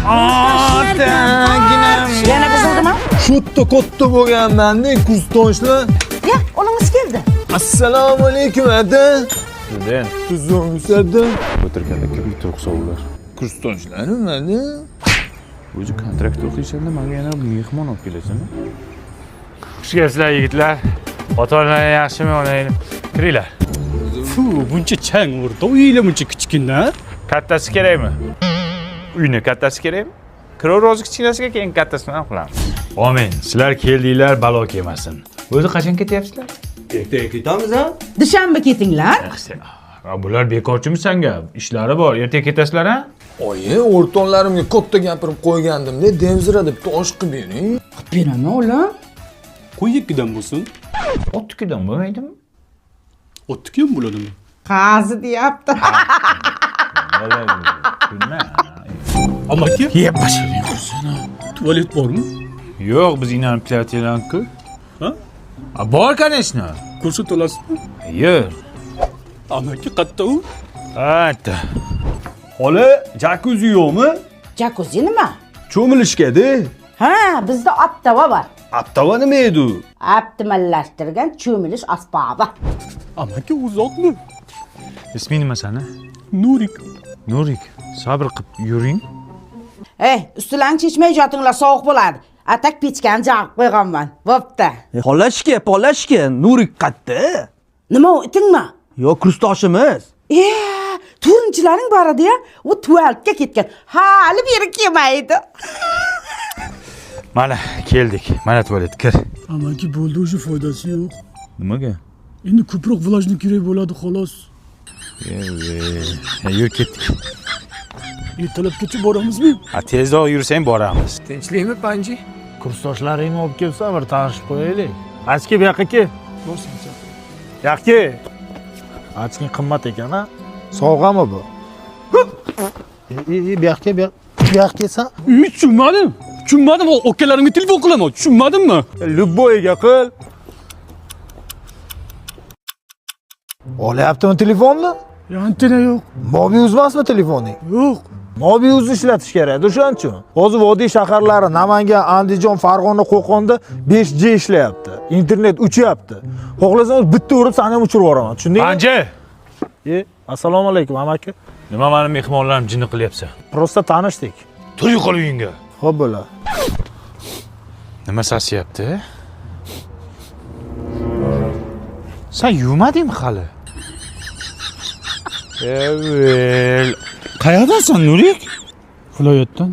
Otaginam. Yana buzildimi? Sho'tta katta bo'lganman-da, kursdoshlar. Ya, onamiz keldi. Assalomu alaykum, aka. Student. Tuzumsada. O'tirganda kim to'qsovlar. Kursdoshlarim mana. O'zi kontrakt o'qiysan-da, menga yana mehmon olib kelasan. Xush kelibsizlar yigitlar. Ota-onalar yaxshimi, onanglar? Kiringlar. Fu, buncha chang o'rta, uyinglar buncha kichkina. Kattasi kerakmi? Uyni kattasi kerakmi? Kirov rozi kichkinasiga keyin kattasini ham qilamiz. Amin. Sizlar keldinglar, balo kelmasin. O'zi qachon ketyapsizlar? Ertaga ketamiz-a? Dushanba ketinglar. Bular bekorchimi sanga? Ishlari bor. Ertaga ketasizlar, ha? Oyi, o'rtoqlarimga katta gapirib qo'ygandim-da, devzira deb tosh qilib bering. Beraman o'g'lim. Qo'yikidan bo'lsin. Ottikidan bo'lmaydimi? Otniki ham bo'ladimi? Qazi deyapti. Bilma. Amaki, Yeb bashing qilsin. tualet bormi? Yo'q, biz inanib kelayotganku. Ha? Bor, конечно. Ko'rsat olasizmi? Yo'q. Amaki qatta u? Hatta. Xola, jakuzi yo'qmi? Jacuzzi nima? Cho'milishga-da. Ha, bizda aptava bor. Aptava nima edi u? Optimallashtirgan cho'milish asbobi. Amaki uzoqmi? Isming nima sani? Nurik. Nurik. Sabr qilib yuring. Ustilaring chechmay jotinglar, sovuq bo'ladi. Atak pechkani jag'ib qo'yganman. Bo'pti. Polashka, Nurik qatta. Nima u itingmi? Yo, kursdoshimiz. Turunchilaring bor edi-ya, u tualetga ketgan. Hali beri kelmaydi. Mana keldik. Mana tualet kir. Amaki bo'ldi, o'sha foydasi yo'q. Nimaga? Endi ko'proq vlajni kerak bo'ladi xolos. Yur ketdik. Ertalabgacha boramizmi? Tezroq yursang boramiz. Tinchlikmi, Panji? Kursdoshlaringni olib kelsa, bir tanishib qo'yaylik. Achki bu yoqqa kel. Yoqqa. Achking qimmat ekan, ha? Sovg'ami bu? Bu yoqqa, bu yoqqa kelsan. Tushunmadim. Akalarimga telefon qilaman. Tushunmadimmi? Любойga qil. Olyaptimi telefonni? Antena yo'q. Mobius emasmi telefoning? Yo'q. Mobiusni ishlatish kerak, o'shaning uchun. Hozir vodiy shaharlari Namangan, Andijon, Farg'ona, Qo'qonda 5G ishlayapti. Internet uchyapti. Xohlasangiz bitta urib seni ham uchirib yuboraman, tushundingmi? Anji. Assalomu alaykum, amaki. Nima meni mehmonlarim jinni qilyapsan? Prosta tanishdik. Tur yo'qol uyingga. Xo'p bo'ladi. Nima sasyapti? Sen yuvmadingmi hali? Qayerdansan, Nurik? Viloyatdan.